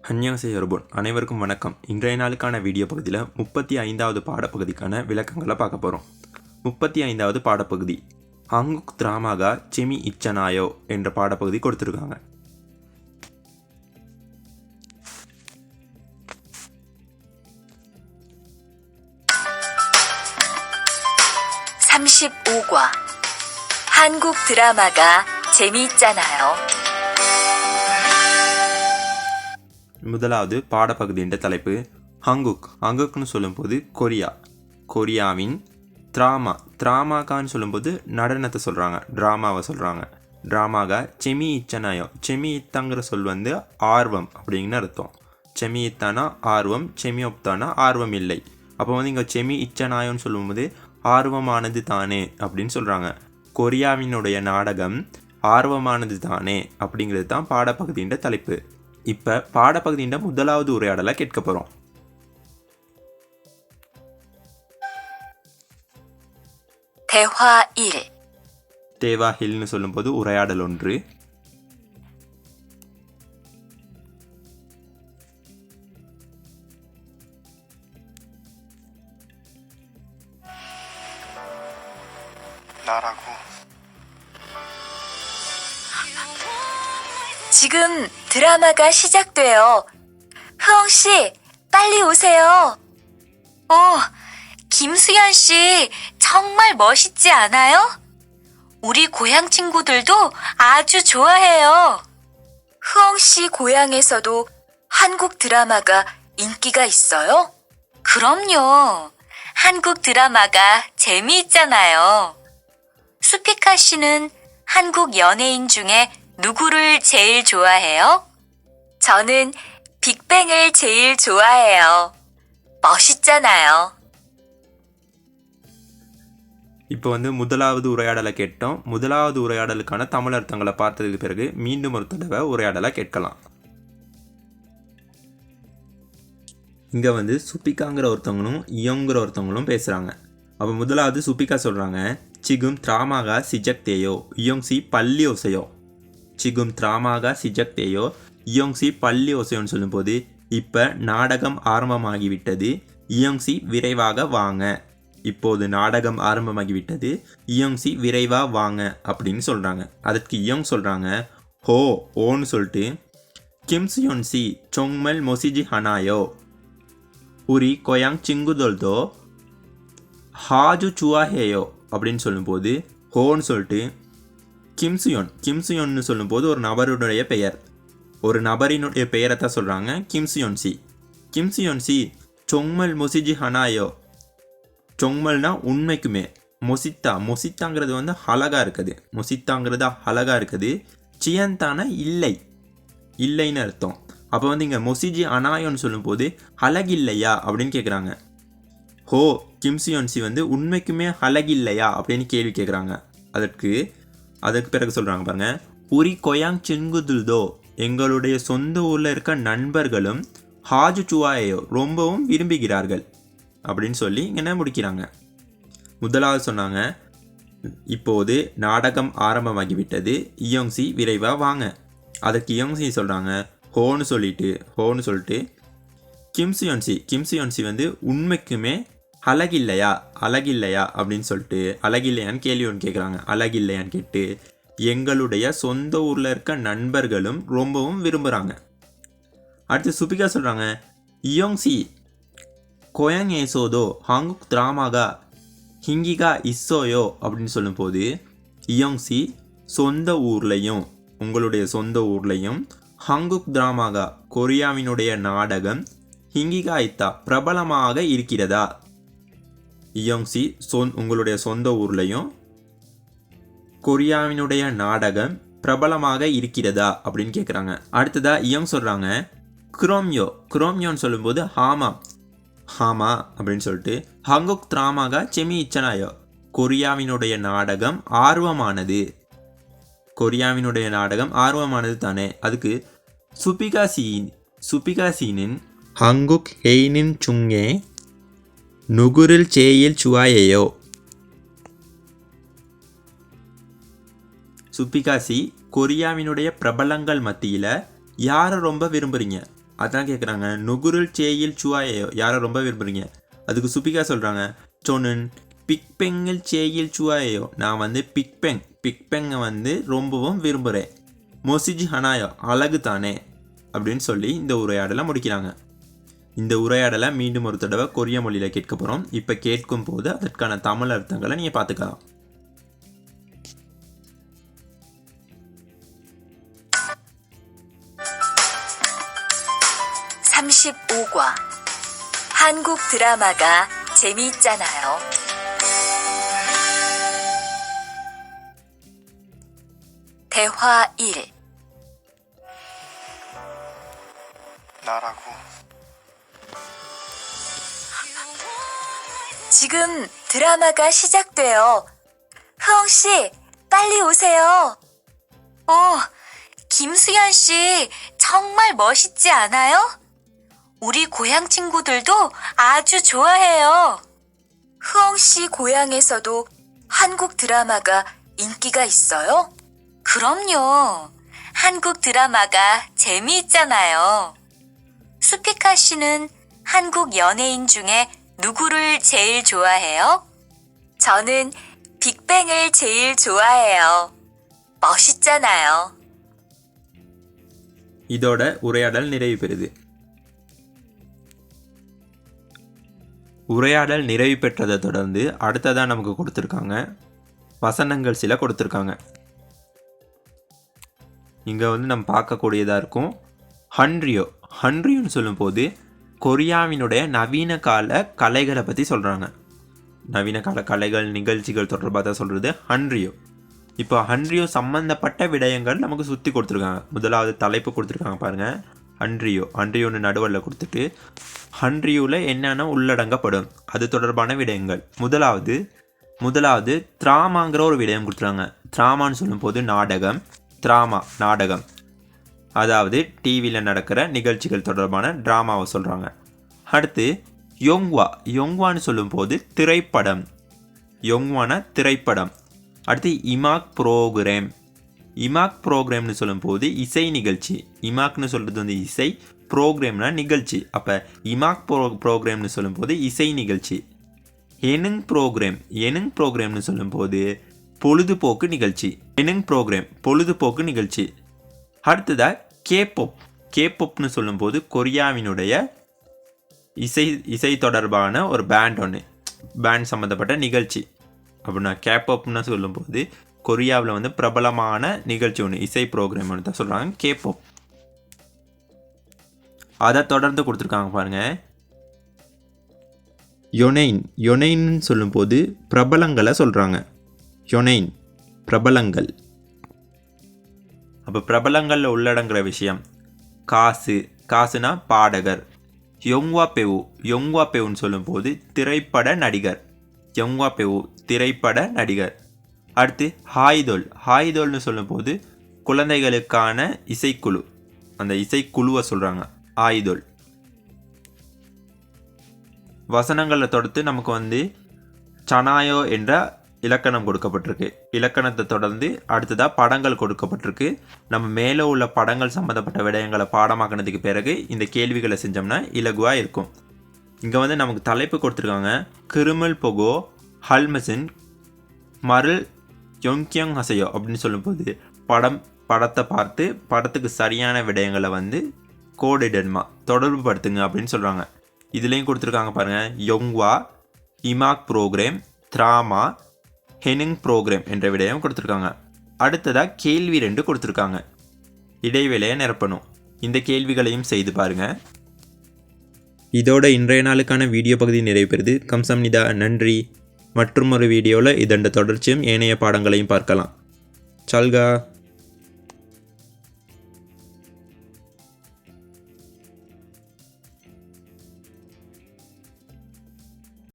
அன்யவசே யொருபோன் அனைவருக்கும் வணக்கம். இன்றைய நாளுக்கான வீடியோ பகுதியில் 35வது பாடப்பகுதிக்கான விளக்கங்களை பார்க்க போகிறோம். 35வது பாடப்பகுதி ஹங்குக் திராமாகா செமி இச்சனாயோ என்ற பாடப்பகுதி கொடுத்துருக்காங்க. 한국 드라마가 재미있잖아요. முதலாவது பாடப்பகுதியின் தலைப்பு ஹங்குக்னு சொல்லும்போது கொரியாவின் திராமாகான்னு சொல்லும்போது நடனத்தை சொல்கிறாங்க, ட்ராமாவை சொல்கிறாங்க. ட்ராமாகா செமி இச்சனாயோ, செமி இத்தாங்கிற சொல் வந்து ஆர்வம் அப்படின்னு அர்த்தம். செமி இத்தானா ஆர்வம், செமி ஒப்தானா ஆர்வம் இல்லை. அப்போ வந்து இங்கே செமி இச்சனாயோன்னு சொல்லும்போது ஆர்வமானது தானே அப்படின்னு சொல்கிறாங்க. கொரியாவினுடைய நாடகம் ஆர்வமானது தானே அப்படிங்கிறது தான் பாடப்பகுதியின் தலைப்பு. இப்போ பாடப்பகுதியின் முதலாவது உரையாடலை கேட்க போகிறோம். தேவா ஹில்னு சொல்லும்போது உரையாடல் 1. 지금 드라마가 시작돼요. 흐엉씨, 빨리 오세요. 김수현씨, 정말 멋있지 않아요? 우리 고향 친구들도 아주 좋아해요. 흐엉씨 고향에서도 한국 드라마가 인기가 있어요? 그럼요. 한국 드라마가 재미있잖아요. 수피카 씨는 한국 연예인 중에 누구를 제일 좋아해요? 저는 빅뱅을 제일 좋아해요. 멋있잖아요. இப்போ வந்து முதலாவது உரையாடலை கேட்டோம். முதலாவது உரையாடலுக்கான தமிழ் அர்த்தங்களை பார்த்ததுக்கு பிறகு மீண்டும் ஒரு தடவை உரையாடலை கேட்கலாம். இங்கே வந்து சுப்பிகாங்கிற ஒருத்தவங்களும் இயோங்கிற ஒருத்தவங்களும் பேசுகிறாங்க. அப்போ முதலாவது சுப்பிகா சொல்கிறாங்க, சிகும் திராமாகா சிஜக்தேயோ இயோங்சி பள்ளி ஓசையோ. சிகும் திராமாகா சிஜக்தேயோ இயோங்சி பள்ளி ஓசையோன்னு சொல்லும்போது இப்போ நாடகம் ஆரம்பமாகிவிட்டது, இயோங்சி விரைவாக வாங்க. இப்போது நாடகம் ஆரம்பமாகிவிட்டது, இயோங்சி விரைவாக வாங்க அப்படின்னு சொல்கிறாங்க. அதற்கு இயோங் சொல்கிறாங்க ஓன்னு சொல்லிட்டு கிம்சுயோன்சி சொங்மல் மொசிஜி ஹனாயோ உரி கொயாங் சிங்குதொல்தோ ஹாஜு சுவாஹேயோ அப்படின்னு சொல்லும்போது ஹோன்னு சொல்லிட்டு கிம்சுயோன்னு சொல்லும்போது ஒரு நபருடைய பெயர், ஒரு நபரினுடைய பெயரை தான் சொல்கிறாங்க. கிம்சுயோன்சி சொங்மல் மொசிஜி ஹனாயோ. சொங்மல்னா உண்மைக்குமே, மொசித்தாங்கிறது வந்து அழகாக இருக்குது, மொசித்தாங்கிறது அழகாக இருக்குது. சியந்தான இல்லைன்னு அர்த்தம். அப்போ வந்து இங்கே மொசிஜி அனாயோன்னு சொல்லும்போது அழகில்லையா அப்படின்னு கேட்குறாங்க. கிம்சுயோன்சி வந்து உண்மைக்குமே அழகில்லையா அப்படின்னு கேள்வி கேட்குறாங்க. அதற்கு பிறகு சொல்கிறாங்க பாருங்க, உரி கொயாங் சிங்குதுல்தோ எங்களுடைய சொந்த ஊரில் இருக்க நண்பர்களும் ஹாஜு சுவாயோ ரொம்பவும் விரும்புகிறார்கள் அப்படின்னு சொல்லி என்ன முடிக்கிறாங்க. முதலாவது சொன்னாங்க, இப்போது நாடகம் ஆரம்பமாகிவிட்டது, இயோங்சி விரைவாக வாங்க. அதுக்கு இயோங்சி சொல்கிறாங்க ஹோன்னு சொல்லிட்டு கிம்சுயோன்சி வந்து உண்மைக்குமே அழகில்லையா அப்படின்னு சொல்லிட்டு அழகில்லையான்னு கேள்வி ஒன்று கேட்குறாங்க. அழகில்லையான்னு கேட்டு எங்களுடைய சொந்த ஊரில் இருக்க நண்பர்களும் ரொம்பவும் விரும்புகிறாங்க. அடுத்து சுபிகா சொல்கிறாங்க, இயோங்சி கொயாங் ஏசோதோ ஹங்குக் திராமாகா ஹிங்கிகா இஸ்ஸோயோ அப்படின்னு சொல்லும்போது இயோங்சி உங்களுடைய சொந்த ஊர்லையும் ஹங்குக் திராமாகா கொரியாவினுடைய நாடகம் ஹிங்கிகா இத்தா பிரபலமாக இருக்கிறதா. இயோங்சி உங்களுடைய சொந்த ஊர்லையும் கொரியாவினுடைய நாடகம் பிரபலமாக இருக்கிறதா அப்படின்னு கேட்குறாங்க. அடுத்ததா இயோங் சொல்கிறாங்க குரோம்யோன்னு சொல்லும்போது ஹாமா அப்படின்னு சொல்லிட்டு ஹங்குக் திராமாகா செமி இச்சனாயோ கொரியாவினுடைய நாடகம் ஆர்வமானது தானே. அதுக்கு சுபிகாசீனின் ஹங்குக் ஹெய்னின் சுங்கே நுகுரில் சேயில் சுவாயேயோ. சுப்பிகாசி கொரியாவினுடைய பிரபலங்கள் மத்தியில் யாரை ரொம்ப விரும்புகிறீங்க அதான் கேட்குறாங்க. நுகுருள் சேயில் சுவாயோ யாரை ரொம்ப விரும்புகிறீங்க? அதுக்கு சுபிகா சொல்கிறாங்க, சொன்னு பிக்பெங்கில் சேயில் சுவாயோ நான் வந்து பிக்பெங்கை வந்து ரொம்பவும் விரும்புகிறேன். மொசிஜி ஹனாயோ அழகு தானே அப்படின்னு சொல்லி இந்த உரையாடலை முடிக்கிறாங்க. இந்த உரையாடலை மீண்டும் ஒரு தடவை கொரிய மொழியில் கேட்க போகிறோம். இப்போ கேட்கும் போது அதற்கான தமிழ் அர்த்தங்களை நீங்கள் பார்த்துக்கலாம். 35과 한국 드라마가 재미있잖아요. 대화 1. 나라고. 지금 드라마가 시작돼요. 흐엉 씨, 빨리 오세요. 김수현 씨, 정말 멋있지 않아요? 우리 고향 친구들도 아주 좋아해요. 흐엉 씨 고향에서도 한국 드라마가 인기가 있어요? 그럼요. 한국 드라마가 재미있잖아요. 수피카 씨는 한국 연예인 중에 누구를 제일 좋아해요? 저는 빅뱅을 제일 좋아해요. 멋있잖아요. இதோட உரையாடல் நிறைவு பெறுது. உரையாடல் நிறைவு பெற்றதை தொடர்ந்து அடுத்ததாக நமக்கு கொடுத்துருக்காங்க வசனங்கள் சில கொடுத்துருக்காங்க. இங்கே வந்து நம்ம பார்க்கக்கூடியதாக இருக்கும். ஹன்ரியோன்னு சொல்லும்போது கொரியாவினுடைய நவீன கால கலைகளை பற்றி சொல்கிறாங்க. நவீன கால கலைகள் நிகழ்ச்சிகள் தொடர்பாக தான் சொல்கிறது ஹன்ரியோ. இப்போ ஹன்ரியோ சம்மந்தப்பட்ட விடயங்கள் நமக்கு சுற்றி கொடுத்துருக்காங்க. முதலாவது தலைப்பு கொடுத்துருக்காங்க பாருங்கள், ஹன்ரியோன்னு நடுவரில் கொடுத்துட்டு ஹன்ரியோவில் என்னென்ன உள்ளடங்கப்படும் அது தொடர்பான விடயங்கள். முதலாவது திராமாங்கிற ஒரு விடயம் கொடுத்துருக்காங்க. திராமான்னு சொல்லும்போது நாடகம், அதாவது டிவியில் நடக்கிற நிகழ்ச்சிகள் தொடர்பான ட்ராமாவை சொல்கிறாங்க. அடுத்து யோங்வான்னு சொல்லும்போது திரைப்படம், திரைப்படம். அடுத்து இமாக் ப்ரோக்ராம்னு சொல்லும்போது இசை நிகழ்ச்சி. இமாக்னு சொல்கிறது வந்து இசை, ப்ரோக்ராம்னா நிகழ்ச்சி. அப்போ இமாக் ப்ரோக்ராம்னு சொல்லும்போது இசை நிகழ்ச்சி. எனுங் ப்ரோக்ராம்னு சொல்லும்போது பொழுதுபோக்கு நிகழ்ச்சி. அடுத்ததாக கேப்பொப்னு சொல்லும்போது கொரியாவினுடைய இசை தொடர்பான ஒரு பேண்ட் சம்மந்தப்பட்ட நிகழ்ச்சி. அப்படின்னா கேப்பொப்னு சொல்லும்போது கொரியாவில் வந்து பிரபலமான நிகழ்ச்சி ஒன்று, இசை ப்ரோக்ராம் ஒன்று தான் சொல்கிறாங்க கேப்பொப். அதை தொடர்ந்து கொடுத்துருக்காங்க பாருங்கள். யொனைன்னு சொல்லும்போது பிரபலங்களை சொல்கிறாங்க. பிரபலங்கள். அப்போ பிரபலங்களில் உள்ளடங்குற விஷயம் காசுனா பாடகர். யொங்வாபெவுன்னு சொல்லும்போது திரைப்பட நடிகர். அடுத்து ஹாய்தோல்னு சொல்லும்போது குழந்தைகளுக்கான இசைக்குழு, அந்த இசைக்குழுவை சொல்கிறாங்க ஆயுதோல். வசனங்களை தொடர்ந்து நமக்கு வந்து சனாயோ என்ற இலக்கணம் கொடுக்கப்பட்டிருக்கு. இலக்கணத்தை தொடர்ந்து அடுத்ததாக படங்கள் கொடுக்கப்பட்டிருக்கு. நம்ம மேலே உள்ள படங்கள் சம்மந்தப்பட்ட விடயங்களை பாடமாக்கினதுக்கு பிறகு இந்த கேள்விகளை செஞ்சோம்னா இலகுவாக இருக்கும். இங்கே வந்து நமக்கு தலைப்பு கொடுத்துருக்காங்க. கிருமல் பொகோ ஹல்மசின் மருள் யோங்கியங் ஹசையோ அப்படின்னு சொல்லும்போது படத்தை பார்த்து படத்துக்கு சரியான விடயங்களை வந்து கோடிடன்மா தொடர்பு படுத்துங்க அப்படின்னு சொல்கிறாங்க. இதுலேயும் கொடுத்துருக்காங்க பாருங்கள். யோங்வா, இமாக் ப்ரோக்ராம், திராமா, ஹெனிங் ப்ரோக்ராம் என்ற விடயம் கொடுத்துருக்காங்க. அடுத்ததாக கேள்வி 2 கொடுத்துருக்காங்க. இடைவேளையை நிரப்பணும். இந்த கேள்விகளையும் செய்து பாருங்கள். இதோட இன்றைய நாளுக்கான வீடியோ பகுதி நிறைவு பெறுது. கம்சம்னிதா, நன்றி. மற்றும் ஒரு வீடியோவில் இதண்ட தொடர்ச்சியும் ஏனைய பாடங்களையும் பார்க்கலாம். சல்கா.